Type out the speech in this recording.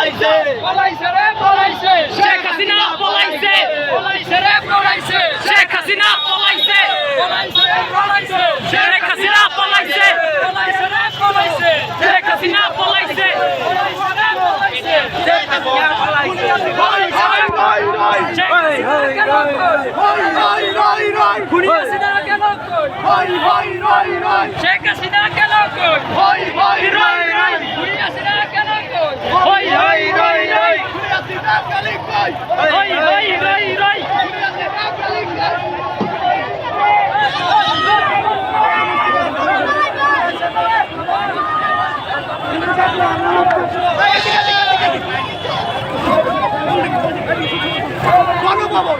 পলাইছে পলাইছে রে পলাইছে শেখ হাসিনা পলাইছে পলাইছে রে পলাইছে শেখ হাসিনা পলাইছে পলাইছে রে পলাইছে শেখ হাসিনা পলাইছে পলাইছে রে পলাইছে শেখ হাসিনা পলাইছে পলাইছে রে পলাইছে শেখ হাসিনা পলাইছে খুনি হাসিনা গেল কই শেখ হাসিনা গেল কই খুনি হাসিনা গেল কই খুনি হাসিনা গেল কই গণভবন